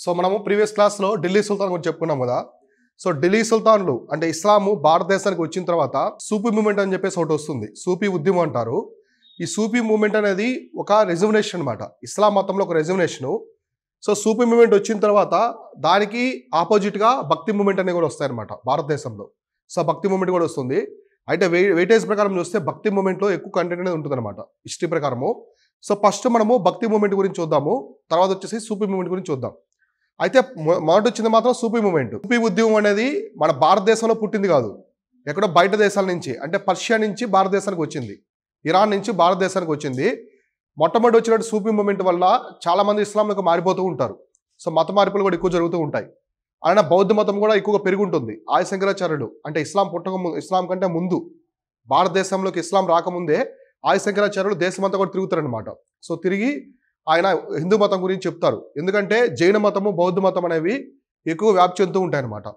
So మనము previous క్లాస్లో ఢిల్లీ సుల్తాన్ గురించి చెప్పుకున్నాం కదా. సో ఢిల్లీ సుల్తాన్లు అంటే ఇస్లాము భారతదేశానికి వచ్చిన తర్వాత సూఫీ మూమెంట్ అని చెప్పేసి ఒకటి వస్తుంది. సూఫీ ఉద్యమం అంటారు. ఈ సూఫీ మూమెంట్ అనేది ఒక రెజర్వేషన్ అనమాట. ఇస్లాం మతంలో ఒక రెజర్వేషను. సో సూఫీ మూమెంట్ వచ్చిన తర్వాత దానికి ఆపోజిట్గా భక్తి మూమెంట్ అనేవి కూడా వస్తాయన్నమాట భారతదేశంలో. సో భక్తి మూమెంట్ కూడా వస్తుంది. అయితే వెయిటేజ్ ప్రకారం చూస్తే భక్తి మూమెంట్లో ఎక్కువ కంటెంట్ అనేది ఉంటుంది అనమాట హిస్టరీ ప్రకారము. సో ఫస్ట్ మనము భక్తి మూమెంట్ గురించి చూద్దాము, తర్వాత వచ్చేసి సూఫీ మూమెంట్ గురించి చూద్దాం. అయితే మొదట వచ్చింది మాత్రం సూఫీ మూమెంట్. సూఫీ ఉద్యమం అనేది మన భారతదేశంలో పుట్టింది కాదు, ఎక్కడో బయట దేశాల నుంచి, అంటే పర్షియా నుంచి భారతదేశానికి వచ్చింది, ఇరాన్ నుంచి భారతదేశానికి వచ్చింది. మొట్టమొదటి వచ్చినట్టు సూఫీ మూమెంట్ వల్ల చాలామంది ఇస్లాంలోకి మారిపోతూ ఉంటారు. సో మత మార్పులు కూడా ఎక్కువ జరుగుతూ ఉంటాయి. ఆయన బౌద్ధ మతం కూడా ఎక్కువగా పెరుగుంటుంది. ఆది శంకరాచార్యుడు అంటే ఇస్లాం కంటే ముందు, భారతదేశంలోకి ఇస్లాం రాకముందే ఆది శంకరాచార్యులు దేశమంతా కూడా తిరుగుతారనమాట. సో తిరిగి ఆయన హిందూ మతం గురించి చెప్తారు. ఎందుకంటే జైన మతము, బౌద్ధ మతం అనేవి ఎక్కువ వ్యాప్తి చెందుతూ ఉంటాయన్నమాట.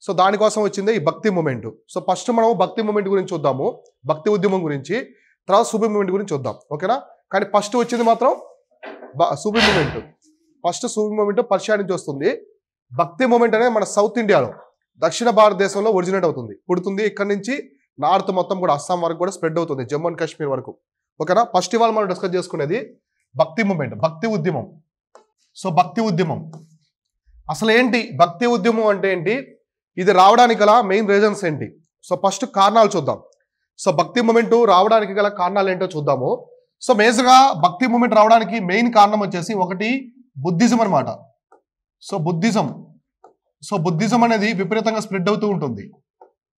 సో దానికోసం వచ్చింది ఈ భక్తి మూమెంట్. సో ఫస్ట్ మనం భక్తి మూమెంట్ గురించి చూద్దాము, భక్తి ఉద్యమం గురించి, తర్వాత సూఫీ మూమెంట్ గురించి చూద్దాం, ఓకేనా. కానీ ఫస్ట్ వచ్చింది మాత్రం సూఫీ మూమెంట్. ఫస్ట్ సూఫీ మూమెంట్ పర్షియా నుంచి వస్తుంది. భక్తి మూమెంట్ అనేది మన సౌత్ ఇండియాలో, దక్షిణ భారతదేశంలో ఒరిజినేట్ అవుతుంది, పుడుతుంది. ఇక్కడ నుంచి నార్త్ మొత్తం కూడా అస్సాం వరకు కూడా స్ప్రెడ్ అవుతుంది, జమ్మూ అండ్ కాశ్మీర్ వరకు, ఓకేనా. ఫస్ట్ ఇవాళ మనం డిస్కస్ చేసుకునేది భక్తి మూమెంట్, భక్తి ఉద్యమం. సో భక్తి ఉద్యమం అసలు ఏంటి, భక్తి ఉద్యమం అంటే ఏంటి, ఇది రావడానికి గల మెయిన్ రీజన్స్ ఏంటి. సో ఫస్ట్ కారణాలు చూద్దాం. సో భక్తి మూమెంట్ రావడానికి గల కారణాలు ఏంటో చూద్దాము. సో మేజర్గా భక్తి మూమెంట్ రావడానికి మెయిన్ కారణం వచ్చేసి ఒకటి బుద్ధిజం అనమాట. సో బుద్ధిజం అనేది విపరీతంగా స్ప్రెడ్ అవుతూ ఉంటుంది.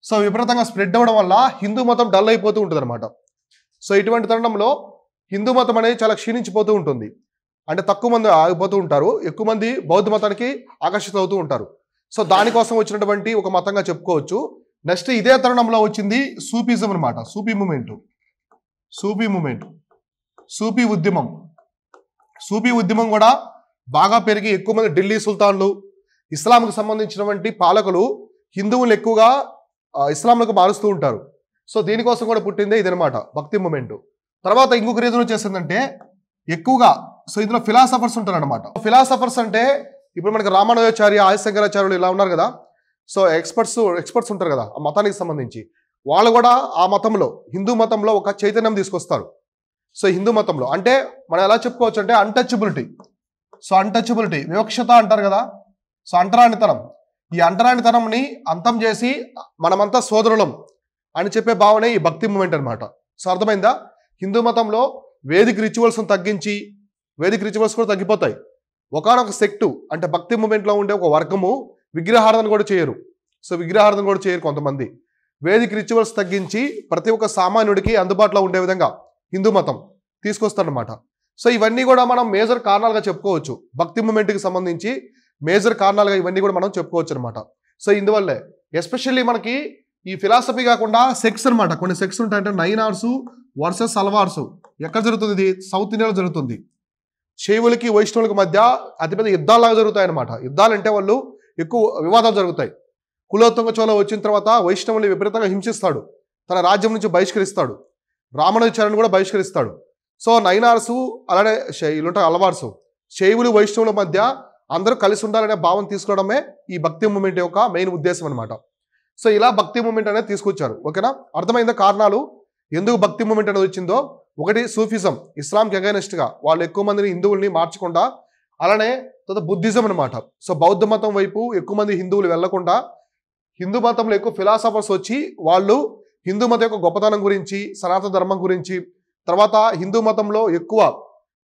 సో విపరీతంగా స్ప్రెడ్ అవ్వడం వల్ల హిందూ మతం డల్ అయిపోతూ ఉంటుంది అనమాట. సో ఇటువంటి తరుణంలో హిందూ మతం అనేది చాలా క్షీణించిపోతూ ఉంటుంది. అంటే తక్కువ మంది ఆగిపోతూ ఉంటారు, ఎక్కువ మంది బౌద్ధ మతానికి ఆకర్షిత అవుతూ ఉంటారు. సో దానికోసం వచ్చినటువంటి ఒక మతంగా చెప్పుకోవచ్చు. నెక్స్ట్ ఇదే తరుణంలో వచ్చింది సూఫీజం అనమాట. సూఫీ ఉద్యమం కూడా బాగా పెరిగి ఎక్కువ మంది ఢిల్లీ సుల్తాన్లు, ఇస్లాంకు సంబంధించినటువంటి పాలకులు హిందువులు ఎక్కువగా ఇస్లాంలకు మారుస్తూ ఉంటారు. సో దీనికోసం కూడా పుట్టిందే ఇదనమాట భక్తి మూమెంట్. తర్వాత ఇంకొక రీజన్ వచ్చేసిందంటే ఎక్కువగా సో ఇందులో ఫిలాసఫర్స్ ఉంటారనమాట. ఫిలాసఫర్స్ అంటే ఇప్పుడు మనకి రామానుజాచార్య, ఆది శంకరాచార్యులు ఇలా ఉన్నారు కదా. సో ఎక్స్పర్ట్స్ ఉంటారు కదా ఆ మతానికి సంబంధించి, వాళ్ళు కూడా ఆ మతంలో, హిందూ మతంలో ఒక చైతన్యం తీసుకొస్తారు. సో హిందూ మతంలో అంటే మనం ఎలా చెప్పుకోవచ్చు అంటే అన్టచబిలిటీ. సో అన్టచబిలిటీ, వివక్షత అంటారు కదా. సో అంటరానితనం, ఈ అంటరానితనంని అంతం చేసి మనమంతా సోదరులం అని చెప్పే భావనే ఈ భక్తి మూమెంట్ అనమాట. సో అర్థమైందా. హిందూ మతంలో వేదిక రిచువల్స్ని తగ్గించి, వేదిక రిచువల్స్ కూడా తగ్గిపోతాయి. ఒకనొక సెక్టు అంటే భక్తి మూమెంట్లో ఉండే ఒక వర్గము విగ్రహారాధన కూడా చేయరు. సో విగ్రహారాధన కూడా చేయరు కొంతమంది. వేదిక రిచువల్స్ తగ్గించి ప్రతి ఒక్క సామాన్యుడికి అందుబాటులో ఉండే విధంగా హిందూ మతం తీసుకొస్తారనమాట. సో ఇవన్నీ కూడా మనం మేజర్ కారణాలుగా చెప్పుకోవచ్చు. భక్తి మూమెంట్కి సంబంధించి మేజర్ కారణాలుగా ఇవన్నీ కూడా మనం చెప్పుకోవచ్చు అనమాట. సో ఇందువల్లే ఎస్పెషల్లీ మనకి ఈ ఫిలాసఫీ కాకుండా సెక్స్ అనమాట, కొన్ని సెక్స్ ఉంటాయంటే నైనార్సు వర్సెస్ అల్వార్సు. ఎక్కడ జరుగుతుంది ఇది? సౌత్ ఇండియాలో జరుగుతుంది. శైవులకి వైష్ణవులకి మధ్య అతిపెద్ద యుద్ధాలాగా జరుగుతాయి అనమాట. యుద్ధాలు అంటే వాళ్ళు ఎక్కువ వివాదాలు జరుగుతాయి. కులోత్తుంగ చోళ వచ్చిన తర్వాత వైష్ణవుల్ని విపరీతంగా హింసిస్తాడు, తన రాజ్యం నుంచి బహిష్కరిస్తాడు, రామానుజాచార్యుని కూడా బహిష్కరిస్తాడు. సో నైనార్సు అలానే వీళ్ళుంటారు అల్వార్సు, శైవులు వైష్ణవుల మధ్య అందరూ కలిసి ఉండాలనే భావం తీసుకోవడమే ఈ భక్తి మూమెంట్ యొక్క మెయిన్ ఉద్దేశం అనమాట. సో ఇలా భక్తి మూమెంట్ అనేది తీసుకొచ్చారు, ఓకేనా. అర్థమైందా కారణాలు ఎందుకు భక్తి మూమెంట్ అనేది వచ్చిందో? ఒకటి సూఫిజం, ఇస్లాంకి అగైనెస్ట్గా వాళ్ళు ఎక్కువ మందిని హిందువుల్ని మార్చకుండా, అలానే తర్వాత బుద్ధిజం అనమాట. సో బౌద్ధ మతం వైపు ఎక్కువ మంది హిందువులు వెళ్లకుండా హిందూ మతంలో ఎక్కువ ఫిలాసఫర్స్ వచ్చి వాళ్ళు హిందూ మతం యొక్క గొప్పతనం గురించి, సనాతన ధర్మం గురించి, తర్వాత హిందూ మతంలో ఎక్కువ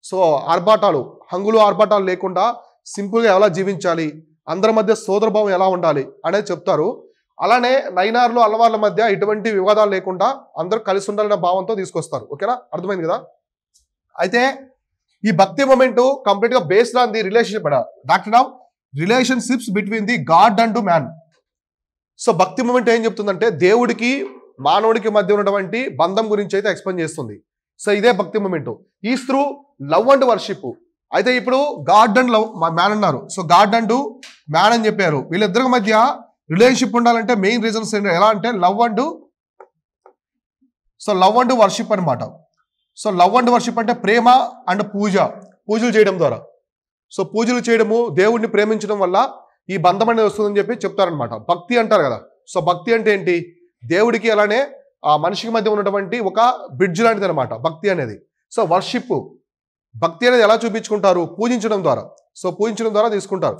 సో ఆర్భాటాలు, హంగులు ఆర్భాటాలు లేకుండా సింపుల్గా ఎలా జీవించాలి, అందరి మధ్య సోదరభావం ఎలా ఉండాలి అనేది చెప్తారు. అలానే నైనార్లు అల్వార్ల మధ్య ఎటువంటి వివాదాలు లేకుండా అందరూ కలిసి ఉండాలనే భావంతో తీసుకొస్తారు, ఓకేనా. అర్థమైంది కదా. అయితే ఈ భక్తి మూమెంట్ కంప్లీట్గా based on the doctor of relationships between the God and man. So bhakti moment ఏం చెప్తుందంటే దేవుడికి మానవుడికి మధ్య ఉన్నటువంటి బంధం గురించి అయితే ఎక్స్ప్లెయిన్ చేస్తుంది. సో ఇదే bhakti movement. Is through love and worship. అయితే ఇప్పుడు గాడ్ అండ్ లవ్ మ్యాన్ అన్నారు. సో గాడ్ అండ్ మ్యాన్ అని చెప్పారు. వీళ్ళిద్దరి మధ్య రిలేషన్షిప్ ఉండాలంటే మెయిన్ రీజన్స్ ఏంటి, ఎలా అంటే లవ్ అండ్ వర్షిప్ అనమాట. సో లవ్ అండ్ వర్షిప్ అంటే ప్రేమ అండ్ పూజలు చేయడం ద్వారా. సో పూజలు చేయడము, దేవుడిని ప్రేమించడం వల్ల ఈ బంధం అనేది వస్తుందని చెప్పి చెప్తారనమాట. భక్తి అంటారు కదా. సో భక్తి అంటే ఏంటి? దేవుడికి అలానే ఆ మనిషికి మధ్య ఉన్నటువంటి ఒక బ్రిడ్జ్ లాంటిది అనమాట భక్తి అనేది. సో వర్షిప్, భక్తి అనేది ఎలా చూపించుకుంటారు? పూజించడం ద్వారా. సో పూజించడం ద్వారా తీసుకుంటారు.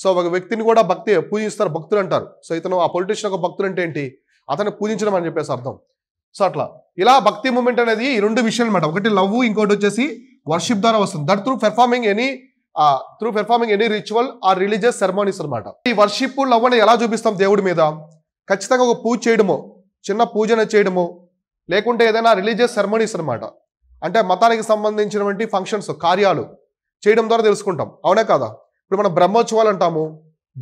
సో ఒక వ్యక్తిని కూడా భక్తి పూజిస్తారు, భక్తులు అంటారు. సో ఇతను ఆ పొలిటీషియన్ ఒక భక్తులు అంటే ఏంటి? అతను పూజించడం అని చెప్పేసి అర్థం. సో అట్లా ఇలా భక్తి మూమెంట్ అనేది ఈ రెండు విషయాలు అనమాట. ఒకటి లవ్, ఇంకోటి వచ్చేసి వర్షిప్ ద్వారా వస్తుంది. That through performing any ritual or religious ceremonies అనమాట. ఈ వర్షిప్, లవ్ అనేది ఎలా చూపిస్తాం దేవుడి మీద? ఖచ్చితంగా ఒక పూజ చేయడమో, చిన్న పూజన చేయడమో, లేకుంటే ఏదైనా రిలీజియస్ సెరమోనీస్ అనమాట. అంటే మతానికి సంబంధించినటువంటి ఫంక్షన్స్, కార్యాలు చేయడం ద్వారా తెలుసుకుంటాం. అవునా కాదా? ఇప్పుడు మనం బ్రహ్మోత్సవాలు అంటాము,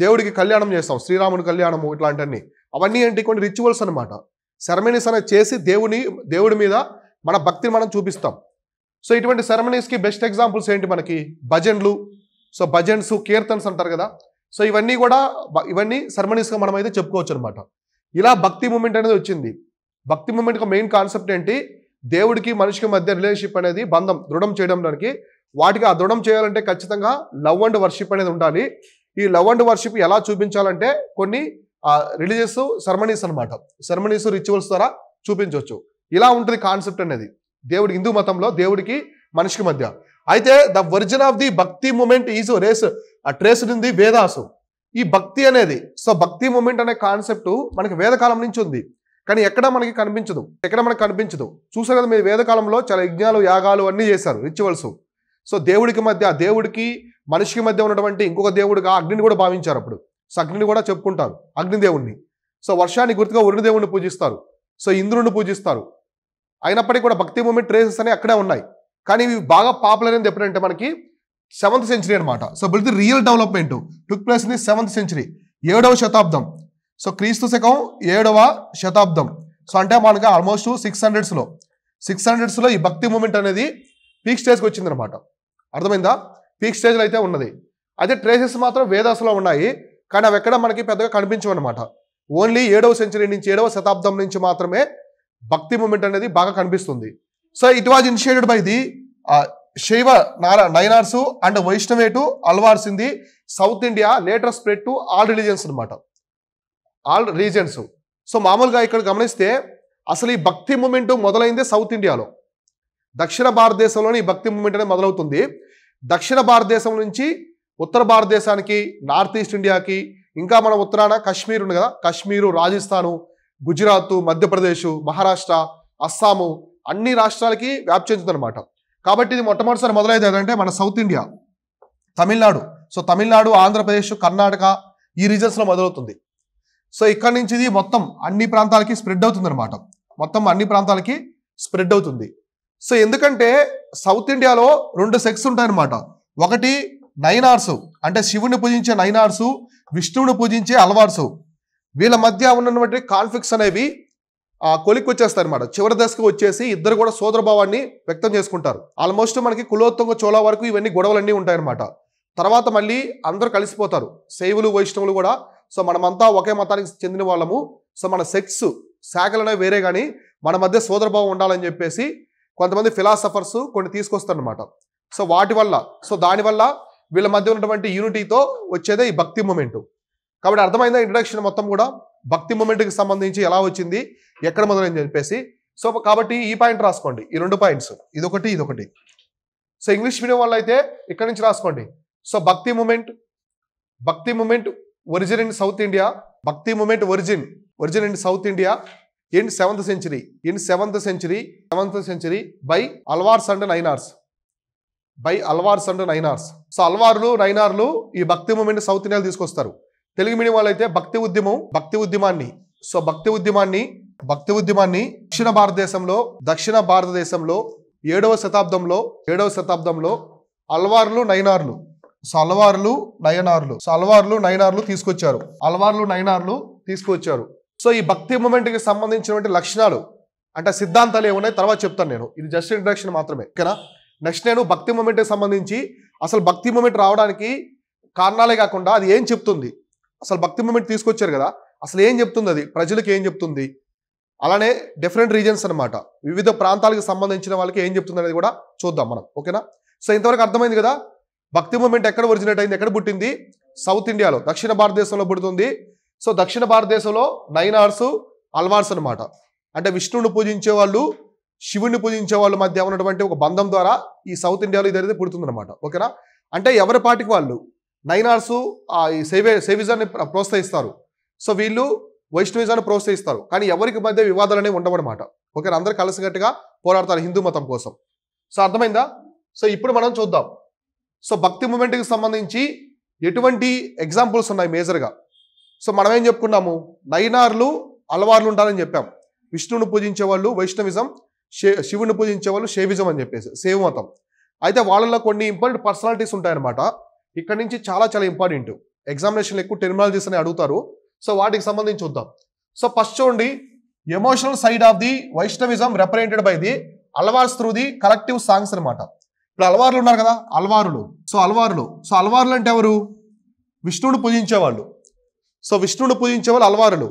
దేవుడికి కళ్యాణం చేస్తాం, శ్రీరాముడి కళ్యాణము, ఇట్లాంటివన్నీ. అవన్నీ ఏంటి? కొన్ని రిచువల్స్ అనమాట. సెరమనీస్ అనేది చేసి దేవుడి మీద మన భక్తిని మనం చూపిస్తాం. సో ఇటువంటి సెరమనీస్కి బెస్ట్ ఎగ్జాంపుల్స్ ఏంటి మనకి? భజన్లు. సో భజన్స్, కీర్తన్స్ అంటారు కదా. సో ఇవన్నీ సెరమనీస్గా మనం అయితే చెప్పుకోవచ్చు అనమాట. ఇలా భక్తి మూమెంట్ అనేది వచ్చింది. భక్తి మూమెంట్కి మెయిన్ కాన్సెప్ట్ ఏంటి? దేవుడికి మనిషికి మధ్య రిలేషన్షిప్ అనేది బంధం దృఢం చేయడానికి. వాటికి ఆ దృఢం చేయాలంటే ఖచ్చితంగా లవ్ అండ్ వర్షిప్ అనేది ఉండాలి. ఈ లవ్ అండ్ వర్షిప్ ఎలా చూపించాలంటే కొన్ని రిలీజియస్ సెరమనీస్ అనమాట. సెరమనీస్, రిచువల్స్ ద్వారా చూపించవచ్చు. ఇలా ఉంటుంది కాన్సెప్ట్ అనేది దేవుడి హిందూ మతంలో, దేవుడికి మనిషికి మధ్య. అయితే the origin of the bhakti movement is traced in the Vedas. ఈ భక్తి అనేది, సో భక్తి మూమెంట్ అనే కాన్సెప్ట్ మనకి వేదకాలం నుంచి ఉంది, కానీ ఎక్కడ మనకి కనిపించదు. చూసారు కదా మీరు, వేదకాలంలో చాలా యజ్ఞాలు, యాగాలు అన్నీ చేశారు, రిచువల్స్. సో దేవుడికి మనిషికి మధ్య ఉన్నటువంటి ఇంకొక దేవుడిగా అగ్నిని కూడా భావించారు అప్పుడు. సో అగ్నిని కూడా చెప్పుకుంటారు, అగ్నిదేవుణ్ణి. సో వర్షాన్ని గుర్తుగా వరుణదేవుణ్ణి పూజిస్తారు, సో ఇంద్రుడిని పూజిస్తారు. అయినప్పటికీ కూడా భక్తి మూమెంట్ ట్రేసెస్ అనేవి అక్కడే ఉన్నాయి. కానీ ఇవి బాగా పాపులర్ అయింది ఎప్పుడంటే మనకి 7th century అనమాట. So but the real development took place in the 7th century, 7వ శతాబ్దం. సో క్రీస్తు శకం 7వ శతాబ్దం. సో అంటే మనకి ఆల్మోస్ట్ 600s లో ఈ భక్తి మూమెంట్ అనేది పీక్ స్టేజ్కి వచ్చింది అనమాట. అర్థమైందా? పీక్ స్టేజ్లో అయితే ఉన్నది. అదే ట్రేసెస్ మాత్రం వేదాసులో ఉన్నాయి, కానీ అవి ఎక్కడ మనకి పెద్దగా కనిపించవు అనమాట. ఓన్లీ 7వ సెంచరీ నుంచి, 7వ శతాబ్దం నుంచి మాత్రమే భక్తి మూమెంట్ అనేది బాగా కనిపిస్తుంది. So it was initiated by the Shaiva Nayanars and Vaishnavite Alvars in the south India, later spread to all religions అనమాట, ఆల్ రీజన్స్. సో మామూలుగా ఇక్కడ గమనిస్తే అసలు ఈ భక్తి మూమెంట్ మొదలైందే సౌత్ ఇండియాలో. దక్షిణ భారతదేశంలోని ఈ భక్తి మూమెంట్ అనేది మొదలవుతుంది. దక్షిణ భారతదేశం నుంచి ఉత్తర భారతదేశానికి, నార్త్ ఈస్ట్ ఇండియాకి, ఇంకా మన ఉత్తరాన కాశ్మీర్ ఉంది కదా, కాశ్మీరు, రాజస్థాను, గుజరాత్, మధ్యప్రదేశ్, మహారాష్ట్ర, అస్సాము, అన్ని రాష్ట్రాలకి వ్యాప్తి చెందుతుంది అనమాట. కాబట్టి ఇది మొట్టమొదటిసారి మొదలైంది ఏంటంటే మన south India, Tamil Nadu. So Tamil Nadu, Andhra Pradesh, Karnataka ఈ రీజన్స్లో మొదలవుతుంది. సో ఇక్కడ నుంచి ఇది మొత్తం అన్ని ప్రాంతాలకి స్ప్రెడ్ అవుతుంది అనమాట. సో ఎందుకంటే సౌత్ ఇండియాలో 2 సెక్స్ ఉంటాయన్నమాట. ఒకటి నైనార్సు, అంటే శివుని పూజించే నైనార్సు, విష్ణువుని పూజించే అల్వార్సు. వీళ్ళ మధ్య ఉన్నటువంటి కాన్ఫ్లిక్ట్స్ అనేవి కొలిక్కి వచ్చేస్తాయి అనమాట. చివరి దశకు వచ్చేసి ఇద్దరు కూడా సోదరభావాన్ని వ్యక్తం చేసుకుంటారు. ఆల్మోస్ట్ మనకి కులోత్తుంగ చోళ వరకు ఇవన్నీ గొడవలన్నీ ఉంటాయన్నమాట. తర్వాత మళ్ళీ అందరూ కలిసిపోతారు, శైవులు, వైష్ణవులు కూడా. సో మనమంతా ఒకే మతానికి చెందిన వాళ్ళము. సో మన సెక్స్ శాఖలు అనేవి వేరే, కానీ మన మధ్య సోదరభావం ఉండాలని చెప్పేసి కొంతమంది ఫిలాసఫర్స్ కొన్ని తీసుకొస్తారనమాట. సో దానివల్ల వీళ్ళ మధ్య ఉన్నటువంటి యూనిటీతో వచ్చేదే ఈ భక్తి మూమెంట్. కాబట్టి అర్థమైందా ఇంట్రడక్షన్ మొత్తం కూడా భక్తి మూమెంట్కి సంబంధించి ఎలా వచ్చింది, ఎక్కడ మొదలైంది చెప్పేసి. సో కాబట్టి ఈ పాయింట్ రాసుకోండి, ఈ 2 పాయింట్స్, ఇదొకటి. సో ఇంగ్లీష్ మీడియం వాళ్ళు అయితే ఇక్కడ నుంచి రాసుకోండి. So bhakti movement origin in south India, bhakti movement origin in south India in 7th century by Alvars and Nayanars. So అల్వార్లు, నైనార్లు ఈ భక్తి మూమెంట్ సౌత్ ఇండియాలో తీసుకొస్తారు. తెలుగు మీడియం వాళ్ళు అయితే భక్తి ఉద్యమాన్ని దక్షిణ భారతదేశంలో 7వ శతాబ్దంలో అల్వార్లు, నైనార్లు తీసుకొచ్చారు. సో ఈ భక్తి మూమెంట్కి సంబంధించినటువంటి లక్షణాలు అంటే సిద్ధాంతాలు ఏమున్నాయి తర్వాత చెప్తాను నేను. ఇది జస్ట్ ఇంట్రడక్షన్ మాత్రమే, ఓకేనా? నెక్స్ట్ నేను భక్తి మూమెంట్కి సంబంధించి అసలు భక్తి మూమెంట్ రావడానికి కారణాలే కాకుండా అది ఏం చెప్తుంది, అసలు భక్తి మూమెంట్ తీసుకొచ్చారు కదా, అసలు ఏం చెప్తుంది, అది ప్రజలకు ఏం చెప్తుంది, అలానే డిఫరెంట్ రీజన్స్ అనమాట, వివిధ ప్రాంతాలకు సంబంధించిన వాళ్ళకి ఏం చెప్తుంది అనేది కూడా చూద్దాం మనం, ఓకేనా? సో ఇంతవరకు అర్థమైంది కదా. భక్తి మూమెంట్ ఎక్కడ ఒరిజినేట్ అయింది, ఎక్కడ పుట్టింది? సౌత్ ఇండియాలో, దక్షిణ భారతదేశంలో పుడుతుంది. సో దక్షిణ భారతదేశంలో నైనార్స్, అల్వార్స్ అనమాట. అంటే విష్ణువుని పూజించే వాళ్ళు, శివుని పూజించే వాళ్ళ మధ్య ఉన్నటువంటి ఒక బంధం ద్వారా ఈ సౌత్ ఇండియాలో ఇదైతే పుడుతుంది అనమాట. ఓకేనా? అంటే ఎవరి పాటికి వాళ్ళు నైనార్స్ ఈ సేవిజాన్ని ప్రోత్సహిస్తారు. సో వీళ్ళు వైష్ణవిజాన్ని ప్రోత్సహిస్తారు. కానీ ఎవరికి మధ్య వివాదాలు అనేవి ఉండవన్నమాట. ఓకేనా? అందరు కలిసికట్టుగా పోరాడతారు హిందూ మతం కోసం. సో అర్థమైందా? సో ఇప్పుడు మనం చూద్దాం. సో భక్తి మూమెంట్కి సంబంధించి ఎటువంటి ఎగ్జాంపుల్స్ ఉన్నాయి మేజర్గా. సో మనం ఏం చెప్పుకున్నాము? నైనార్లు, అల్వార్లు ఉంటారని చెప్పాం. విష్ణువుని పూజించే వాళ్ళు వైష్ణవిజం, శివుని పూజించే వాళ్ళు శైవిజం అని చెప్పేసి, శైవ మతం. అయితే వాళ్ళలో కొన్ని ఇంపార్టెంట్ పర్సనాలిటీస్ ఉంటాయన్నమాట. ఇక్కడ నుంచి చాలా చాలా ఇంపార్టెంట్. ఎగ్జామినేషన్లో ఎక్కువ టెర్మినాలజీస్ అని అడుగుతారు. సో వాటికి సంబంధించి చూద్దాం. సో ఫస్ట్ చూడండి, emotional side of the Vaishnavism represented by the Alvars through the collective songs అనమాట. ఇప్పుడు అల్వార్లు ఉన్నారు కదా, అల్వారులు. సో అల్వారులు అంటే ఎవరు? విష్ణువుని పూజించేవాళ్ళు. సో విష్ణువుని పూజించేవాళ్ళు అల్వారులు.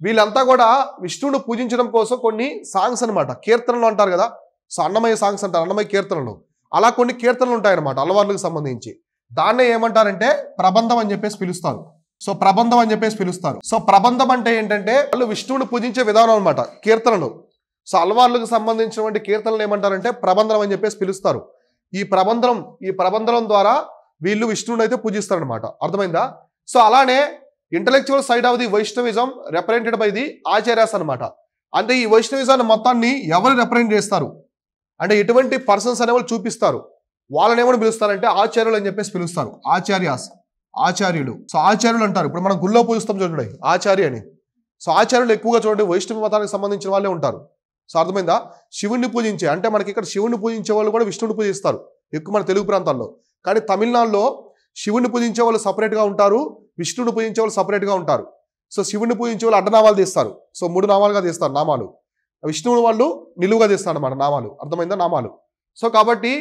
వీళ్ళంతా కూడా విష్ణువుని పూజించడం కోసం కొన్ని సాంగ్స్ అనమాట, కీర్తనలు అంటారు కదా. సో అన్నమయ్య సాంగ్స్ అంటారు, అన్నమయ్య కీర్తనలు. అలా కొన్ని కీర్తనలు ఉంటాయన్నమాట అల్వార్లకు సంబంధించి. దాన్నే ఏమంటారంటే ప్రబంధం అని చెప్పేసి పిలుస్తారు. సో ప్రబంధం అని చెప్పేసి పిలుస్తారు. సో ప్రబంధం అంటే ఏంటంటే వాళ్ళు విష్ణువుని పూజించే విధానం అనమాట, కీర్తనలు. సో అల్వార్లకు సంబంధించినటువంటి కీర్తనలు ఏమంటారంటే ప్రబంధం అని చెప్పేసి పిలుస్తారు. ఈ ప్రబంధం ద్వారా వీళ్ళు విష్ణువుని అయితే పూజిస్తారనమాట. అర్థమైందా? సో అలానే intellectual side of the Vaishnavism represented by the acharyas అనమాట. అంటే ఈ వైష్ణవిజాన్ని మొత్తాన్ని ఎవరు రిప్రజెంట్ చేస్తారు అంటే ఎటువంటి పర్సన్స్ అనేవాళ్ళు చూపిస్తారు, వాళ్ళని ఏమని పిలుస్తారంటే ఆచార్యులు అని చెప్పేసి పిలుస్తారు. ఆచార్యులు. సో ఆచార్యులు అంటారు. ఇప్పుడు మనం గుళ్ళో పూజిస్తాం చూడండి, ఆచార్య అని. సో ఆచార్యులు ఎక్కువగా చూడండి వైష్ణవ మతానికి సంబంధించిన వాళ్ళే ఉంటారు. సో అర్థమైందా? శివుణ్ణి పూజించే, అంటే మనకి ఇక్కడ శివుని పూజించే వాళ్ళు కూడా విష్ణువుని పూజిస్తారు ఎక్కువ మన తెలుగు ప్రాంతాల్లో. కానీ తమిళనాడులో శివుని పూజించే వాళ్ళు సపరేట్గా ఉంటారు, విష్ణువుని పూజించే వాళ్ళు సపరేట్గా ఉంటారు. సో శివుని పూజించే వాళ్ళు అడ్డనామాలు తీస్తారు. సో 3 నామాలుగా తీస్తారు నామాలు. విష్ణువుని వాళ్ళు నిలువుగా తీస్తారు అన్నమాట నామాలు. అర్థమైందా? నామాలు. సో కాబట్టి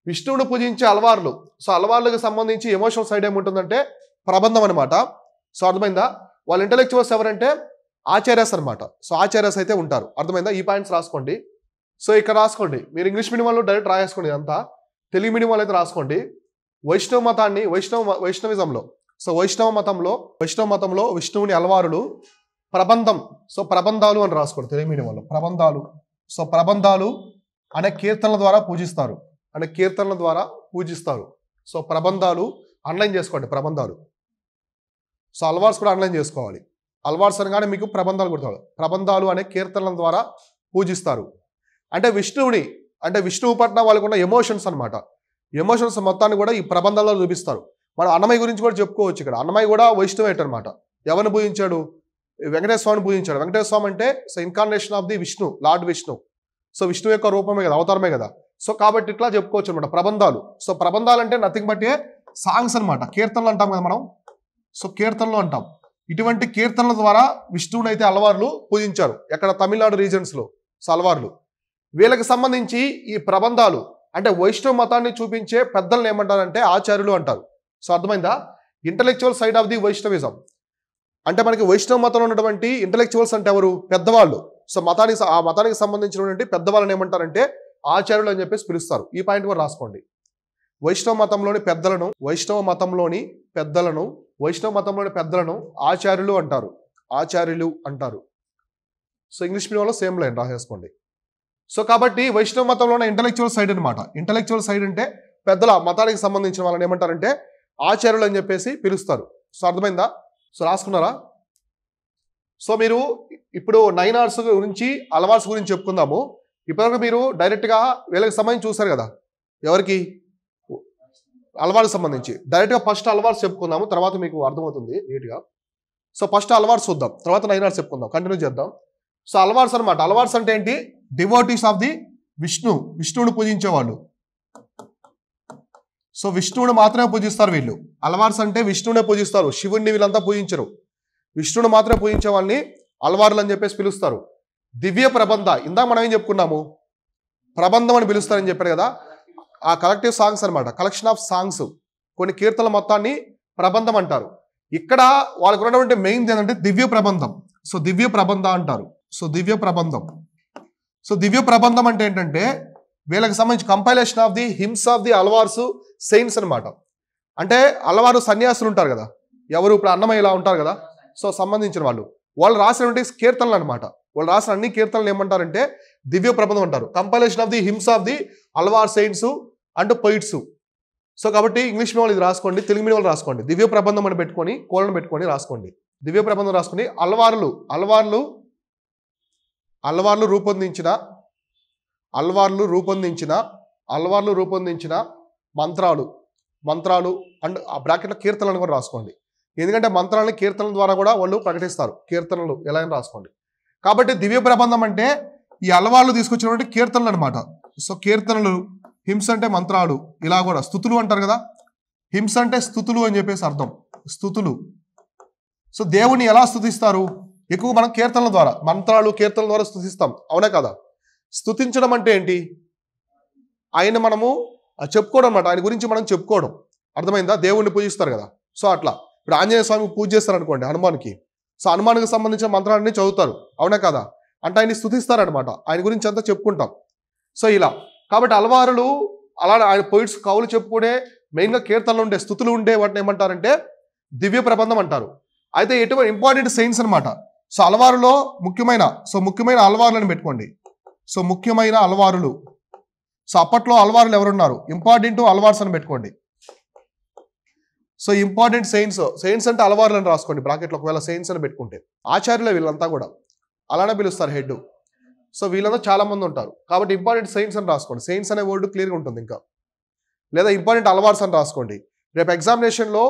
విష్ణువుని పూజించే అల్వార్లు. సో అల్వార్లకు సంబంధించి ఎమోషనల్ సైడ్ ఏముంటుందంటే ప్రబంధం అనమాట. సో అర్థమైందా? వాళ్ళ ఇంటలెక్చువల్స్ ఎవరంటే ఆచార్యస్ అనమాట. సో ఆచార్యస్ అయితే ఉంటారు. అర్థమైందా? ఈ పాయింట్స్ రాసుకోండి. సో ఇక్కడ రాసుకోండి. మీరు ఇంగ్లీష్ మీడియం వాళ్ళు డైరెక్ట్ రాసుకోండి అంతా. తెలుగు మీడియం వాళ్ళు అయితే రాసుకోండి. వైష్ణవ మతాన్ని వైష్ణవిజంలో, సో వైష్ణవ మతంలో విష్ణువుని అల్వారులు ప్రబంధం, సో ప్రబంధాలు అని రాసుకోండి తెలుగు మీడియం వాళ్ళు. ప్రబంధాలు. సో ప్రబంధాలు అనే కీర్తనల ద్వారా పూజిస్తారు. సో ప్రబంధాలు ఆన్లైన్ చేసుకోండి. ప్రబంధాలు. సో అల్వార్స్ కూడా ఆన్లైన్ చేసుకోవాలి. అల్వార్స్ అనగానే మీకు ప్రబంధాలు గుర్తాడు. ప్రబంధాలు అనే కీర్తనల ద్వారా పూజిస్తారు. అంటే విష్ణువు పట్ల వాళ్ళకు ఉన్న ఎమోషన్స్ అనమాట. ఎమోషన్స్ మొత్తాన్ని కూడా ఈ ప్రబంధాల్లో చూపిస్తారు. మనం అన్నమయ్య గురించి కూడా చెప్పుకోవచ్చు. ఇక్కడ అన్నమయ్య కూడా వైష్ణవేట్ అనమాట. ఎవరిని పూజించాడు? వెంకటేశ్వర స్వామిని పూజించాడు. వెంకటేశ్వర స్వామి అంటే so incarnation of the Vishnu, lord Vishnu. So Vishnu యొక్క రూపమే కదా, అవతారమే కదా. సో కాబట్టి ఇట్లా చెప్పుకోవచ్చు అనమాట ప్రబంధాలు. సో ప్రబంధాలు అంటే నథింగ్ బట్ ఏ సాంగ్స్ అనమాట. కీర్తనలు అంటాం కదా మనం. సో కీర్తనలు అంటాం. ఇటువంటి కీర్తనల ద్వారా విష్ణువుని అయితే అల్వార్లు పూజించారు. ఎక్కడ? తమిళనాడు రీజన్స్లో. సో అల్వార్లు. వీళ్ళకి సంబంధించి ఈ ప్రబంధాలు అంటే వైష్ణవ మతాన్ని చూపించే పెద్దలను ఏమంటారంటే ఆచార్యులు అంటారు. సో అర్థమైందా? Intellectual side of the Vaishnavism అంటే మనకి వైష్ణవ మతంలో ఉన్నటువంటి ఇంటలెక్చువల్స్ అంటే ఎవరు? పెద్దవాళ్ళు. సో ఆ మతానికి సంబంధించినటువంటి పెద్దవాళ్ళని ఏమంటారంటే ఆచార్యులు అని చెప్పేసి పిలుస్తారు. ఈ పాయింట్ కూడా రాసుకోండి. వైష్ణవ మతంలోని పెద్దలను ఆచార్యులు అంటారు. సో ఇంగ్లీష్ మీడియంలో సేమ్ లైన్ రాసేసుకోండి. సో కాబట్టి వైష్ణవ మతంలో ఉన్న ఇంటలెక్చువల్ సైడ్ అనమాట. ఇంటలెక్చువల్ సైడ్ అంటే పెద్దల మతానికి సంబంధించిన వాళ్ళని ఏమంటారంటే ఆచార్యులు అని చెప్పేసి పిలుస్తారు. సో అర్థమైందా? సో రాసుకున్నారా? సో మీరు ఇప్పుడు నైనార్స్ గురించి, అల్వార్స్ గురించి చెప్పుకుందాము. ఇప్పటివరకు మీరు డైరెక్ట్గా వీళ్ళకి సంబంధించి చూసారు కదా. ఎవరికి? అల్వార్కి సంబంధించి డైరెక్ట్గా ఫస్ట్ అల్వార్స్ చెప్పుకుందాము, తర్వాత మీకు అర్థమవుతుంది నీట్గా. సో ఫస్ట్ అల్వార్స్ చూద్దాం, తర్వాత నైనార్స్ చెప్పుకుందాం, కంటిన్యూ చేద్దాం. సో అల్వార్స్ అనమాట. అల్వార్స్ అంటే ఏంటి? డివోటీస్ ఆఫ్ ది విష్ణువుని పూజించేవాళ్ళు. సో విష్ణువుని మాత్రమే పూజిస్తారు వీళ్ళు. అల్వార్స్ అంటే విష్ణువునే పూజిస్తారు, శివుణ్ణి వీళ్ళంతా పూజించరు. విష్ణువుని మాత్రమే పూజించే వాళ్ళని అల్వార్లు అని చెప్పేసి పిలుస్తారు. దివ్య ప్రబంధ, ఇందాక మనం ఏం చెప్పుకున్నాము? ప్రబంధం అని పిలుస్తారని చెప్పారు కదా. ఆ కలెక్టివ్ సాంగ్స్ అనమాట, కలెక్షన్ ఆఫ్ సాంగ్స్, కొన్ని కీర్తనల మొత్తాన్ని ప్రబంధం అంటారు. ఇక్కడ వాళ్ళకు ఉన్నటువంటి మెయిన్ ఏంటంటే దివ్య ప్రబంధం. సో దివ్య ప్రబంధ అంటారు. సో దివ్య ప్రబంధం అంటే ఏంటంటే వీళ్ళకి సంబంధించి compilation of the hymns of the Alvars saints అనమాట. అంటే అలవారు సన్యాసులు ఉంటారు కదా, ఎవరు ఇప్పుడు అన్నమయ్య ఇలా ఉంటారు కదా, సో సంబంధించిన వాళ్ళు రాసినటువంటి కీర్తనలు అనమాట. వాళ్ళు రాసిన అన్ని కీర్తనలు ఏమంటారంటే దివ్య ప్రబంధం అంటారు. Compilation of the hymns of the Alvar saints and poets. So కాబట్టి ఇంగ్లీష్ మీడియం వాళ్ళు ఇది రాసుకోండి, తెలుగు మీడియం వాళ్ళు రాసుకోండి. దివ్య ప్రబంధం అని పెట్టుకొని కోలను పెట్టుకొని రాసుకోండి. దివ్య ప్రబంధం రాసుకొని అల్వార్లు రూపొందించిన మంత్రాలు అండ్ ఆ బ్రాకెట్లో కీర్తనలను కూడా రాసుకోండి. ఎందుకంటే మంత్రాలని కీర్తనల ద్వారా కూడా వాళ్ళు ప్రకటిస్తారు. కీర్తనలు ఎలా అయినా రాసుకోండి. కాబట్టి దివ్య ప్రబంధం అంటే ఈ అల్వార్లు తీసుకొచ్చినటువంటి కీర్తనలు అనమాట. సో కీర్తనలు, హింస అంటే మంత్రాలు, ఇలా కూడా స్తుతులు అంటారు కదా, హింస అంటే స్తుతులు అని చెప్పేసి అర్థం, స్తుతులు. సో దేవుని ఎలా స్తుతిస్తారు? ఎక్కువ మనం కీర్తనల ద్వారా, మంత్రాలు కీర్తనల ద్వారా స్తుతిస్తాం, అవునా కదా? స్తుతించడం అంటే ఏంటి? ఆయన మనము చెప్పుకోవడం అనమాట, ఆయన గురించి మనం చెప్పుకోవడం, అర్థమైందా? దేవుణ్ణి పూజిస్తారు కదా, సో అట్లా. ఇప్పుడు ఆంజనేయ స్వామి పూజ చేస్తారు అనుకోండి హనుమాన్కి, సో హనుమాన్కి సంబంధించిన మంత్రాలన్నీ చదువుతారు, అవునా కదా? అంటే ఆయన్ని స్తుతిస్తారనమాట, ఆయన గురించి అంతా చెప్పుకుంటాం. సో ఇలా కాబట్టి అల్వారులు అలా ఆయన పోయిట్స్ కవులు చెప్పుకునే మెయిన్గా కీర్తనలు ఉండే స్తుతులు ఉండే వాటిని ఏమంటారంటే దివ్య ప్రబంధం అంటారు. అయితే ఎటువంటి ఇంపార్టెంట్ సైన్స్ అనమాట. సో అల్వారులో ముఖ్యమైన అల్వారులను పెట్టుకోండి. సో ముఖ్యమైన అల్వారులు, సో అప్పట్లో అల్వారులు ఎవరున్నారు? ఇంపార్టెంట్ అల్వార్స్ అని పెట్టుకోండి. సో ఇంపార్టెంట్ సైన్స్ అంటే అల్వారులు అని రాసుకోండి బ్రాకెట్లో. ఒకవేళ సైన్స్ అని పెట్టుకుంటే ఆచార్యులే వీళ్ళంతా కూడా, అలానే పిలుస్తారు హెడ్. సో వీళ్ళంతా చాలా మంది ఉంటారు కాబట్టి ఇంపార్టెంట్ సైన్స్ అని రాసుకోండి. సైన్స్ అనే వర్డ్ క్లియర్గా ఉంటుంది ఇంకా. లేదా ఇంపార్టెంట్ అల్వార్స్ అని రాసుకోండి. రేపు ఎగ్జామినేషన్లో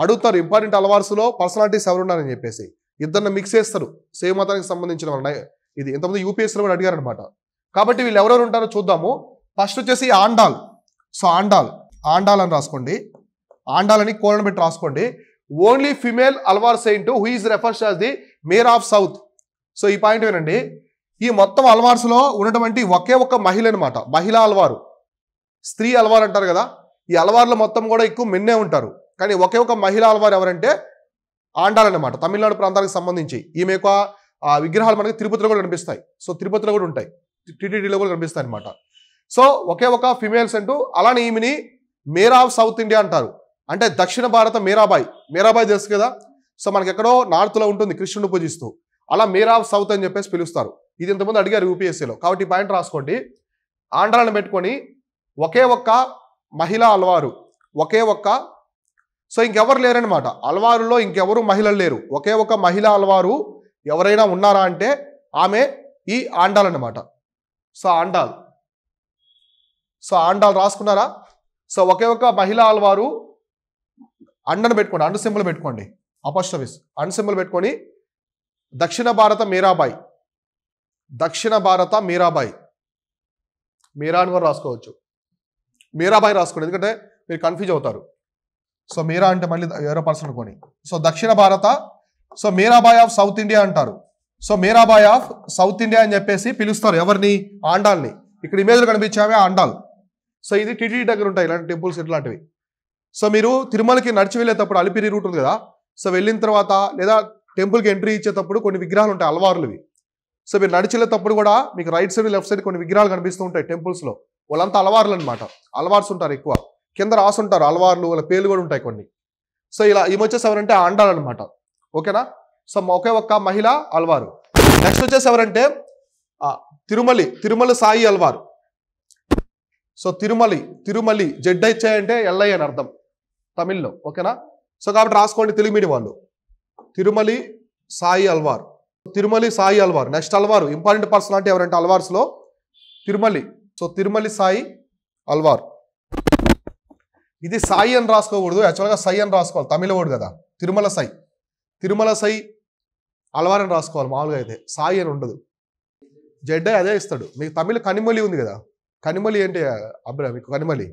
అడుగుతారు ఇంపార్టెంట్ అల్వార్స్లో పర్సనాలిటీస్ ఎవరున్నారని చెప్పేసి, ఇద్దరిని మిక్స్ చేస్తారు సేమ్ మతానికి సంబంధించిన వాళ్ళ. ఇది ఇంతకుముందు యూపీఎస్సీలో కూడా అడిగారు అనమాట. కాబట్టి వీళ్ళు ఎవరెవరు ఉంటారో చూద్దాము. ఫస్ట్ వచ్చేసి ఆండాల్. సో ఆండాల్ అని రాసుకోండి. ఆండాల్ అని కోలను పెట్టి రాసుకోండి. Only female Alvar saint who is refers as the Meera of south. So ఈ పాయింట్ వినండి. ఈ మొత్తం అల్వార్స్లో ఉన్నటువంటి ఒకే ఒక్క మహిళ అనమాట, మహిళా అల్వారు. స్త్రీ అల్వార్ అంటారు కదా, ఈ అల్వార్లో మొత్తం కూడా ఎక్కువ మెన్నే ఉంటారు. కానీ ఒకే ఒక మహిళా అల్వార్ ఎవరంటే ఆండాల్ అనమాట, తమిళనాడు ప్రాంతానికి సంబంధించి. ఈమె యొక్క విగ్రహాలు మనకి తిరుపతిలో కూడా కనిపిస్తాయి. సో తిరుపతిలో కూడా ఉంటాయి, టీటీడీలో కూడా కనిపిస్తాయి అనమాట. సో ఒకే ఒక ఫిమేల్స్ అంటూ. అలానే ఈమెని మేర్ ఆఫ్ సౌత్ ఇండియా అంటారు. అంటే దక్షిణ భారత మీరాబాయి తెలుసు కదా. సో మనకి ఎక్కడో నార్త్లో ఉంటుంది కృష్ణుడు పూజిస్తూ, అలా మేర్ ఆఫ్ సౌత్ అని చెప్పేసి పిలుస్తారు. ఇది ఇంతకుముందు అడిగారు యూపీఎస్సీలో, కాబట్టి ఈ పాయింట్ రాసుకోండి. ఆంధ్రాలను పెట్టుకొని ఒకే ఒక్క మహిళా అల్వారు, ఒకే ఒక్క. సో ఇంకెవరు లేరనమాట అల్వారులో, ఇంకెవరు మహిళలు లేరు. ఒకే ఒక మహిళా అల్వారు ఎవరైనా ఉన్నారా అంటే ఆమె ఈ ఆండాల్ అనమాట. సో ఆండాల్ రాసుకున్నారా? సో ఒకే ఒక మహిళా అల్వారు అండను పెట్టుకోండి, అండు సింబల్ పెట్టుకోండి, అపోస్ట్రఫీస్ అండ్ సింబల్ పెట్టుకొని దక్షిణ భారత మీరాబాయి మీరా అని కూడా రాసుకోవచ్చు. మీరాబాయి రాసుకోండి, ఎందుకంటే మీరు కన్ఫ్యూజ్ అవుతారు. సో మీరా అంటే మళ్ళీ వేరే పర్సన్ అనుకోండి. సో దక్షిణ భారత, so Meerabai of south India అంటారు. So Meerabai of south India అని చెప్పేసి పిలుస్తారు ఎవరిని? ఆండాల్ని. ఇక్కడ ఇమేజ్లు కనిపించావే ఆండాల్. సో ఇది టీటీడీ దగ్గర ఉంటాయి ఇలాంటి టెంపుల్స్ ఇట్లాంటివి. సో మీరు తిరుమలకి నడిచి వెళ్ళేటప్పుడు అలిపిరి రూట్ ఉంది కదా, సో వెళ్ళిన తర్వాత లేదా టెంపుల్కి ఎంట్రీ ఇచ్చేటప్పుడు కొన్ని విగ్రహాలు ఉంటాయి అల్వార్లువి. సో మీరు నడిచి వెళ్ళేటప్పుడు కూడా మీకు రైట్ సైడ్ లెఫ్ట్ సైడ్ కొన్ని విగ్రహాలు కనిపిస్తూ ఉంటాయి టెంపుల్స్లో. వాళ్ళంతా అల్వార్లు అనమాట. అల్వార్స్ ఉంటారు ఎక్కువ, కింద రాసుంటారు అల్వార్లు, వాళ్ళ పేర్లు కూడా ఉంటాయి కొన్ని. సో ఇలా ఈమె వచ్చేసి ఎవరంటే ఆండాల్ అనమాట, ఓకేనా? సో ఒకే ఒక్క మహిళ అల్వారు. నెక్స్ట్ వచ్చేసి ఎవరంటే తిరుమల సాయి అల్వార్. సో తిరుమలి జెడ్ఐచ్ఐ అంటే ఎల్ఐ అని అర్థం తమిళ్లో, ఓకేనా? సో కాబట్టి రాసుకోండి తెలుగు మీడియం వాళ్ళు. Tirumali Sai Alwar. Next అల్వారు important personality ఎవరంటే అల్వార్స్లో తిరుమలి. సో తిరుమలి సాయి అల్వార్. ఇది సాయి అని రాసుకోకూడదు, యాక్చువల్గా సై అని రాసుకోవాలి, తమిళ వర్డ్ కదా. తిరుమల సై అల్వార్ అని రాసుకోవాలి మామూలుగా. అయితే సాయి అని ఉండదు, జెడ్ఐ అదే ఇస్తాడు. మీకు తమిళ కనిమొలి ఉంది కదా, కనిమొలి ఏంటి అబ్రా మీకు కనిమొలి.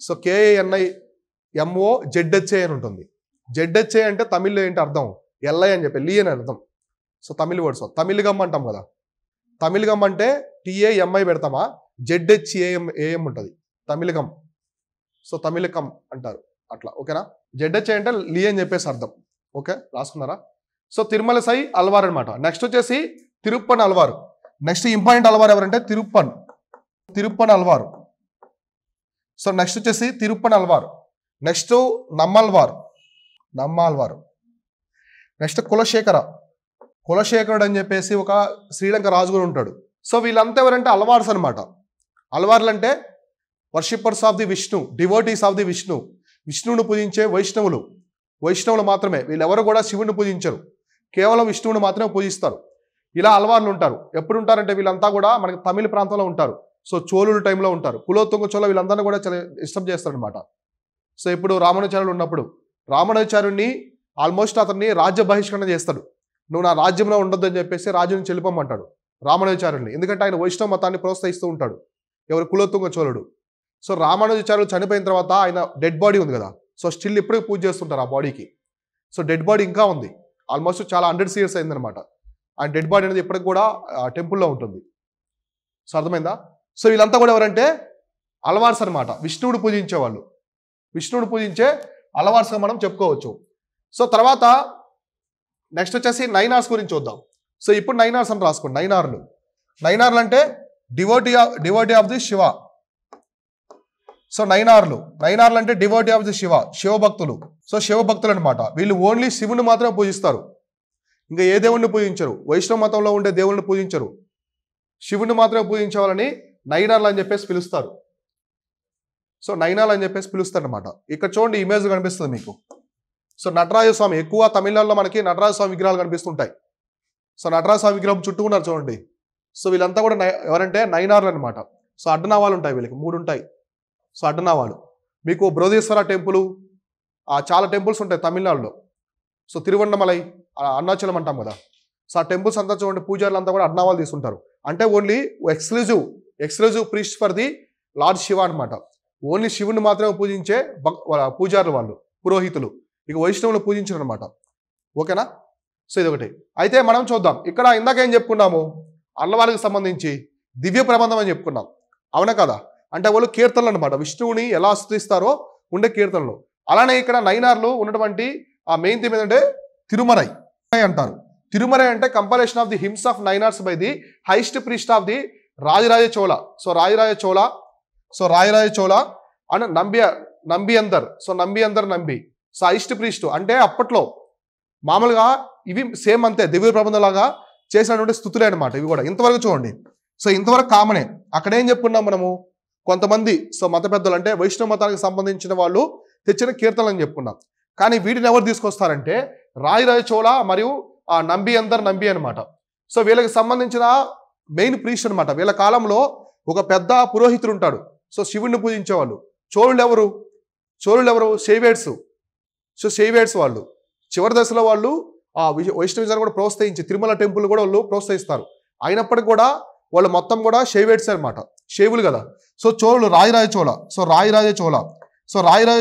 సో KANIMO ZHA అని ఉంటుంది. ZHA అంటే తమిళ్లో ఏంటి అర్థం? ఎల్ఐ అని చెప్పి, లీ అని అర్థం. సో తమిళ వర్డ్స్ తమిళగమ్ అంటాం కదా, తమిళగమ్ అంటే TAMI పెడతామా, ZHAM ఉంటుంది తమిళగమ్. సో తమిళకం అంటారు అట్లా, ఓకేనా? ZHA అంటే లీ అని చెప్పేసి అర్థం, ఓకే రాసుకున్నారా? సో తిరుమల సై అల్వార్ అనమాట. నెక్స్ట్ వచ్చేసి తిరుప్పన్ అల్వారు. నెక్స్ట్ ఇంపార్టెంట్ అల్వార్ ఎవరంటే తిరుప్పన్ అల్వారు. సో నెక్స్ట్ వచ్చేసి తిరుప్పన్ అల్వారు. నెక్స్ట్ నమ్మాల్వార్. నెక్స్ట్ కులశేఖరుడు అని చెప్పేసి ఒక శ్రీలంక రాజు కూడా ఉంటాడు. సో వీళ్ళంతా ఎవరంటే అల్వార్స్ అనమాట. అల్వార్లు అంటే worshippers of the Vishnu, devotees of the Vishnu, విష్ణువుని పూజించే వైష్ణవులు మాత్రమే. వీళ్ళెవరు కూడా శివుని పూజించరు, కేవలం విష్ణువుని మాత్రమే పూజిస్తారు. ఇలా అల్వార్లు ఉంటారు. ఎప్పుడు ఉంటారంటే వీళ్ళంతా కూడా మనకి తమిళ ప్రాంతంలో ఉంటారు. సో చోళుల టైంలో ఉంటారు. కులోత్తుంగ చోళ వీళ్ళందరినీ కూడా చాలా డిస్టర్బ్ చేస్తారు అనమాట. సో ఇప్పుడు రామానుజాచార్యులు ఉన్నప్పుడు రామానుజాచార్యుడిని ఆల్మోస్ట్ అతన్ని రాజ్య బహిష్కరణ చేస్తాడు. నువ్వు నా రాజ్యంలో ఉండొద్దు అని చెప్పేసి రాజుని చెల్లిపోమంటాడు రామానుజాచార్యుడిని. ఎందుకంటే ఆయన వైష్ణవ మతాన్ని ప్రోత్సహిస్తూ ఉంటాడు. ఎవరు? కులోత్తుంగ చోళుడు. సో రామానుజాచార్యులు చనిపోయిన తర్వాత ఆయన డెడ్ బాడీ ఉంది కదా, సో స్టిల్ ఇప్పటికీ పూజ చేస్తుంటారు ఆ బాడీకి. సో డెడ్ బాడీ ఇంకా ఉంది, ఆల్మోస్ట్ చాలా 100 years అయిందనమాట. ఆ డెడ్ బాడీ అనేది ఇప్పటికి కూడా టెంపుల్లో ఉంటుంది. సో అర్థమైందా? సో వీళ్ళంతా కూడా ఎవరంటే అల్వార్స్ అనమాట, విష్ణువుడు పూజించేవాళ్ళు. విష్ణువుడు పూజించే అల్వార్స్గా మనం చెప్పుకోవచ్చు. సో తర్వాత నెక్స్ట్ వచ్చేసి నైనార్స్ గురించి చూద్దాం. సో ఇప్పుడు నైనార్స్ అని రాసుకోండి. నైనార్లు అంటే devotee of the Shiva. So నైనార్లు అంటే డివోటీ ఆఫ్ ది శివభక్తులు. సో శివభక్తులు అనమాట. వీళ్ళు ఓన్లీ శివుని మాత్రమే పూజిస్తారు, ఇంకా ఏ దేవుణ్ణి పూజించరు. వైష్ణవ మతంలో ఉండే దేవుణ్ణి పూజించరు, శివుని మాత్రమే పూజించే వాళ్ళని నైనార్లు అని చెప్పేసి పిలుస్తారు. సో నైనాలు అని చెప్పేసి పిలుస్తారు అనమాట. ఇక్కడ చూడండి, ఇమేజ్ కనిపిస్తుంది మీకు. సో నటరాజ స్వామి, ఎక్కువ తమిళనాడులో మనకి నటరాజ స్వామి విగ్రహాలు కనిపిస్తుంటాయి. సో నటరాజ స్వామి విగ్రహం చుట్టూ ఉన్నారు చూడండి. సో వీళ్ళంతా కూడా ఎవరంటే నైనార్లు అనమాట. సో అడ్డనావాలు ఉంటాయి వీళ్ళకి, 3 ఉంటాయి. సో అడ్డనావాలు మీకు బృహదీశ్వర టెంపుల్, చాలా టెంపుల్స్ ఉంటాయి తమిళనాడులో. సో తిరువన్నమలై, అరుణాచలం అంటాం కదా. సో ఆ టెంపుల్స్ అంతా చూడండి, పూజారులు అంతా కూడా అడ్డనావాలు తీసుకుంటారు. అంటే only exclusive priest for the lord Shiva అనమాట. ఓన్లీ శివుని మాత్రమే పూజించే పూజారులు వాళ్ళు, పురోహితులు. ఇక వైష్ణవులు పూజించరు అనమాట. ఓకేనా? సో ఇదొకటి. అయితే మనం చూద్దాం, ఇక్కడ ఇందాక ఏం చెప్పుకున్నాము, అల్లవారికి సంబంధించి దివ్య ప్రబంధం అని చెప్పుకున్నాం, అవునా కదా? అంటే వాళ్ళు కీర్తనలు అనమాట, విష్ణువుని ఎలా స్తుతిస్తారో ఉండే కీర్తనలు. అలానే ఇక్కడ నైనార్లు ఉన్నటువంటి ఆ మెయిన్ థీమ్ ఏంటంటే తిరుమరై అంటారు. తిరుమరై అంటే compilation of the hymns of Nayanars by the highest priest of the Rajaraja Chola. So Rajaraja Chola and Nambi Andar. So Nambi so highest priest అంటే అప్పట్లో మామూలుగా ఇవి సేమ్ అంతే, దివ్య ప్రబంధం లాగా చేసినటువంటి స్థుతులే అనమాట ఇవి కూడా. ఇంతవరకు చూడండి. సో ఇంతవరకు కామనే. అక్కడ ఏం చెప్పుకున్నాం మనము, కొంతమంది సో మత పెద్దలు అంటే వైష్ణవ మతానికి సంబంధించిన వాళ్ళు తెచ్చిన కీర్తనలు అని చెప్పుకున్నాం. కానీ వీటిని ఎవరు తీసుకొస్తారంటే రాజరాజ చోళ మరియు ఆ నంబి అనమాట. సో వీళ్ళకి సంబంధించిన మెయిన్ ప్రీస్ట్ అనమాట. వీళ్ళ కాలంలో ఒక పెద్ద పురోహితుడు ఉంటాడు. సో శివుడిని పూజించేవాళ్ళు. చోళులు ఎవరు? శైవేట్స్. సో శైవేట్స్ వాళ్ళు చివరి దశలో వాళ్ళు ఆ వైష్ణవిజాన్ని కూడా ప్రోత్సహించి తిరుమల టెంపుల్ కూడా వాళ్ళు ప్రోత్సహిస్తారు. అయినప్పటికీ కూడా వాళ్ళు మొత్తం కూడా శైవేట్స్ అనమాట, శైవులు కదా. సో చోళులు రాజరాజ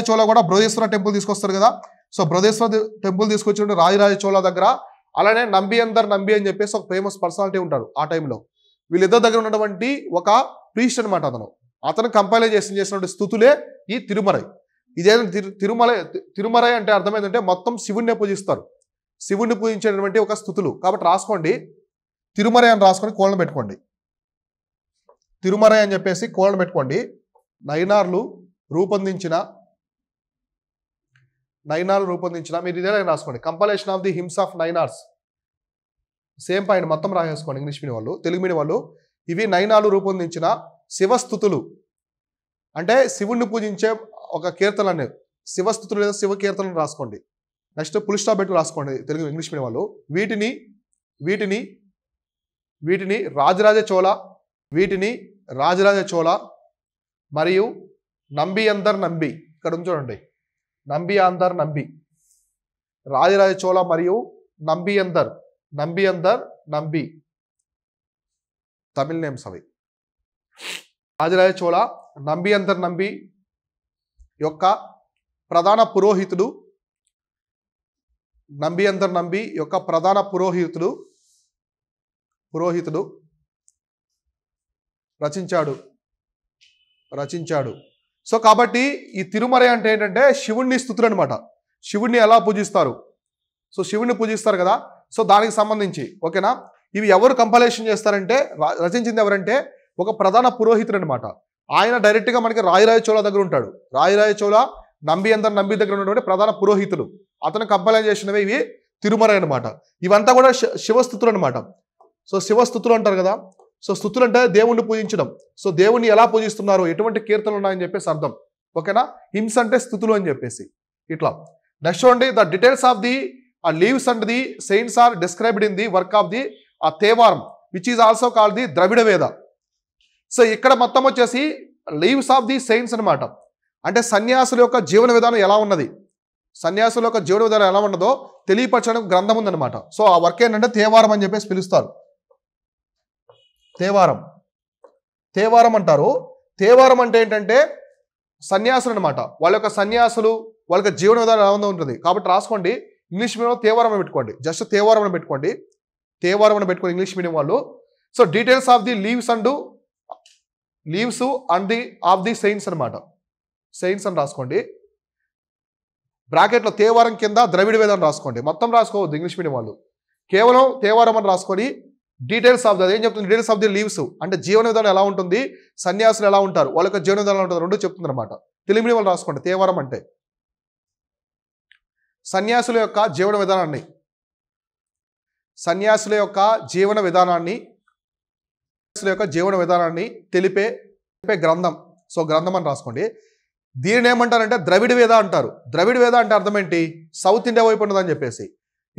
చోళ కూడా బృహదీశ్వర టెంపుల్ తీసుకొస్తారు కదా. సో బృహదీశ్వర టెంపుల్ తీసుకొచ్చి రాజరాజ చోళ దగ్గర. అలానే నంబి అని చెప్పేసి ఒక ఫేమస్ పర్సనాలిటీ ఉంటారు ఆ టైంలో. వీళ్ళిద్దరి దగ్గర ఉన్నటువంటి ఒక ప్రీస్ట్ అనమాట. అతను కంపైలేషన్ చేసినటువంటి స్థుతులే ఈ తిరుమరై. ఇదేదో తిరుమరై అంటే అర్థమైందంటే మొత్తం శివుణ్ణే పూజిస్తారు, శివుణ్ణి పూజించేటువంటి ఒక స్థుతులు. కాబట్టి రాసుకోండి, తిరుమరై అని రాసుకొని కోళ్ళను పెట్టుకోండి. తిరుమరై అని చెప్పేసి కోళ్ళను పెట్టుకోండి. నైనార్లు రూపొందించిన మీరు ఇదే రాసుకోండి, compilation of the hymns of Nayanars. Same point మొత్తం రాసేసుకోండి. ఇంగ్లీష్ మీడియం వాళ్ళు, తెలుగు మీడియం వాళ్ళు. ఇవి నైనార్లు రూపొందించిన శివస్థుతులు, అంటే శివుణ్ణి పూజించే ఒక కీర్తనలు అనేవి శివస్థుతులు లేదా శివ కీర్తనలు రాసుకోండి. నెక్స్ట్ ఫుల్ స్టాప్ పెట్టి రాసుకోండి తెలుగు ఇంగ్లీష్ మీడియం వాళ్ళు. వీటిని రాజరాజ చోళ మరియు నంబి. ఇక్కడ చూడండి, నంబి రాజరాజ చోళ మరియు నంబి తమిళ నేమ్స్ అవి. రాజరాజ చోళ నంబి యొక్క ప్రధాన పురోహితుడు, యొక్క ప్రధాన పురోహితుడు రచించాడు. సో కాబట్టి ఈ తిరుమరై అంటే ఏంటంటే శివుణ్ణి స్థుతులు అనమాట. శివుణ్ణి ఎలా పూజిస్తారు, సో శివుణ్ణి పూజిస్తారు కదా. సో దానికి సంబంధించి ఓకేనా. ఇవి ఎవరు కంపైలేషన్ చేస్తారంటే రచించింది ఎవరంటే ఒక ప్రధాన పురోహితుడు అనమాట. ఆయన డైరెక్ట్గా మనకి రాజరాజ చోళ దగ్గర ఉంటాడు. రాజరాజ చోళ నంబి దగ్గర ఉన్నటువంటి ప్రధాన పురోహితులు అతను కంపైల్ చేసినవి ఇవి తిరుమరై అనమాట. ఇవంతా కూడా శివస్థుతులు అనమాట. సో శివస్థుతులు అంటారు కదా. సో స్థుతులు అంటే దేవుణ్ణి పూజించడం. సో దేవుణ్ణి ఎలా పూజిస్తున్నారు, ఎటువంటి కీర్తనలు ఉన్నాయని చెప్పేసి అర్థం. ఓకేనా. హిమ్స్ అంటే స్థుతులు అని చెప్పేసి ఇట్లా. నెక్స్ట్ చూడండి, the details of the leaves and the saints are described in the work of the Tevaram which is also called the Dravida Veda. So ఇక్కడ మొత్తం వచ్చేసి లీవ్స్ ఆఫ్ ది సెయింట్స్ అనమాట. అంటే సన్యాసుల యొక్క జీవన విధానం ఎలా ఉన్నది, సన్యాసుల యొక్క జీవన విధానం ఎలా ఉన్నదో తెలియపరచడానికి గ్రంథం ఉందన్నమాట. సో ఆ వర్క్ ఏంటంటే తేవారం అని చెప్పేసి పిలుస్తారు. తేవారం అంటారు. తేవారం అంటే ఏంటంటే సన్యాసులు అనమాట. వాళ్ళ యొక్క సన్యాసులు వాళ్ళ యొక్క జీవన విధానం ఎలా ఉంటుంది కాబట్టి రాసుకోండి. ఇంగ్లీష్ మీడియంలో తేవారం అని పెట్టుకోండి, జస్ట్ తేవారం అని పెట్టుకోండి, తేవారం అని పెట్టుకోండి ఇంగ్లీష్ మీడియం వాళ్ళు. So details of the leaves and the of the saints అనమాట. సెయింట్స్ అని రాసుకోండి. బ్రాకెట్లో తేవారం కింద ద్రవిడ వేదం రాసుకోండి. మొత్తం రాసుకోవద్దు ఇంగ్లీష్ మీడియం వాళ్ళు, కేవలం తేవారం అని రాసుకొని డీటెయిల్స్ ఆఫ్ ది, అదేం చెప్తుంది, డీటెయిల్స్ ఆఫ్ ది లీవ్స్ అంటే జీవన విధానం ఎలా ఉంటుంది, సన్యాసులు ఎలా ఉంటారు, వాళ్ళ యొక్క జీవన విధానం ఎలా ఉంటుంది, రెండు చెప్తుంది అనమాట. తెలుగు మీడియం వాళ్ళు రాసుకోండి. తేవారం అంటే సన్యాసుల యొక్క జీవన విధానాన్ని, సన్యాసుల యొక్క జీవన విధానాన్ని తెలిపే గ్రంథం. సో గ్రంథం అని రాసుకోండి. దీనిని ఏమంటారంటే ద్రవిడ వేద అంటారు. ద్రవిడ వేద అంటే అర్థం ఏంటి, సౌత్ ఇండియా వైపు ఉన్నదని చెప్పేసి.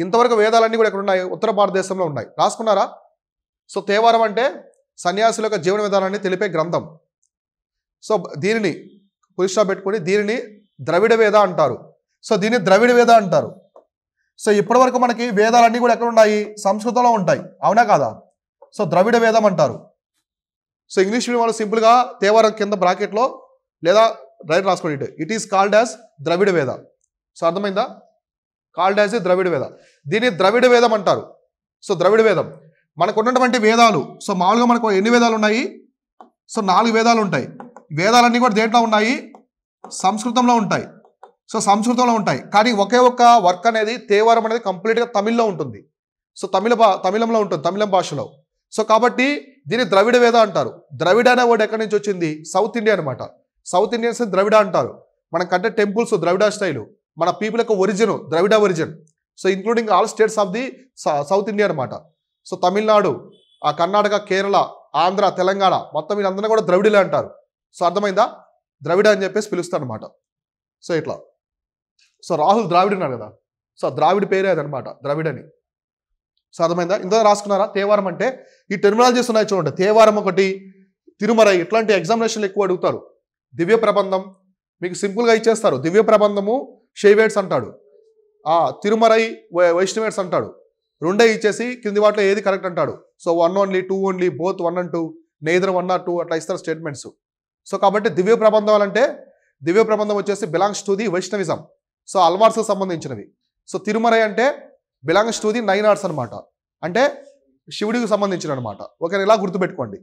ఇంతవరకు వేదాలన్నీ కూడా ఎక్కడ ఉన్నాయి, ఉత్తర భారతదేశంలో ఉన్నాయి. రాసుకున్నారా. సో తేవారం అంటే సన్యాసుల యొక్క జీవన విధానాన్ని తెలిపే గ్రంథం. సో దీనిని పురుష పెట్టుకొని దీనిని ద్రవిడ వేద అంటారు. సో దీన్ని ద్రవిడ వేద అంటారు. సో ఇప్పటివరకు మనకి వేదాలన్నీ కూడా ఎక్కడ ఉన్నాయి, సంస్కృతంలో ఉంటాయి, అవునా కాదా. సో ద్రవిడ వేదం అంటారు. సో ఇంగ్లీష్ మీడియం వాళ్ళు సింపుల్గా తేవారం కింద బ్రాకెట్లో లేదా రైట్ రాసుకోండి, it is called as Dravida Veda. So అర్థమైందా, కాల్డ్ యాజ్ ద్రవిడ వేద. దీన్ని ద్రవిడ వేదం అంటారు. సో ద్రవిడ వేదం మనకు ఉన్నటువంటి వేదాలు. సో మామూలుగా మనకు ఎన్ని వేదాలు ఉన్నాయి, సో 4 వేదాలు ఉంటాయి. వేదాలన్నీ కూడా దేంట్లో ఉన్నాయి, సంస్కృతంలో ఉంటాయి. సో సంస్కృతంలో ఉంటాయి, కానీ ఒకే ఒక్క వర్క్ అనేది తేవారం అనేది కంప్లీట్గా తమిళ్లో ఉంటుంది. సో తమిళంలో ఉంటుంది, తమిళం భాషలో. సో కాబట్టి దీన్ని ద్రవిడ వేద అంటారు. ద్రవిడ అనే వర్డ్ ఎక్కడి నుంచి వచ్చింది, సౌత్ ఇండియా అనమాట. సౌత్ ఇండియన్స్ ద్రవిడ అంటారు. మనకంటే టెంపుల్స్ ద్రవిడ స్టైలు, మన పీపుల్ యొక్క origin Dravida origin. So including all states of the south India అనమాట. సో తమిళనాడు, కర్ణాటక, కేరళ, ఆంధ్ర, తెలంగాణ మొత్తం వీళ్ళందరినీ కూడా ద్రవిడులే అంటారు. సో అర్థమైందా, ద్రవిడ అని చెప్పేసి పిలుస్తారు అనమాట. సో ఇట్లా. సో రాహుల్ ద్రావిడ్ ఉన్నారు కదా, సో ద్రావిడ్ పేరే అదనమాట, ద్రవిడని. సో అర్థమైందా. ఇందులో రాసుకున్నారా. తేవారం అంటే ఈ టెర్మినాలజీస్ ఉన్నాయి చూడండి. తేవారం ఒకటి, తిరుమరై, ఇట్లాంటి ఎగ్జామినేషన్లు ఎక్కువ అడుగుతారు. దివ్య ప్రబంధం మీకు సింపుల్గా ఇచ్చేస్తారు. దివ్య ప్రబంధము షైవేట్స్ అంటాడు, తిరుమరై వైష్ణవేట్స్ అంటాడు. రెండే ఇచ్చేసి కింది వాటిలో ఏది కరెక్ట్ అంటాడు. So 1 only, 2 only, both 1 and 2, neither 1 or 2 అట్లా ఇస్తారు స్టేట్మెంట్స్. సో కాబట్టి దివ్య ప్రబంధం అంటే దివ్య ప్రబంధం వచ్చేసి belongs to the Vaishnavism. So అల్వార్స్కి సంబంధించినవి. సో తిరుమరై అంటే బిలాంగ్స్ టు ది 9 arts అనమాట, అంటే శివుడికి సంబంధించిన అనమాట. ఓకే, ఇలా గుర్తుపెట్టుకోండి.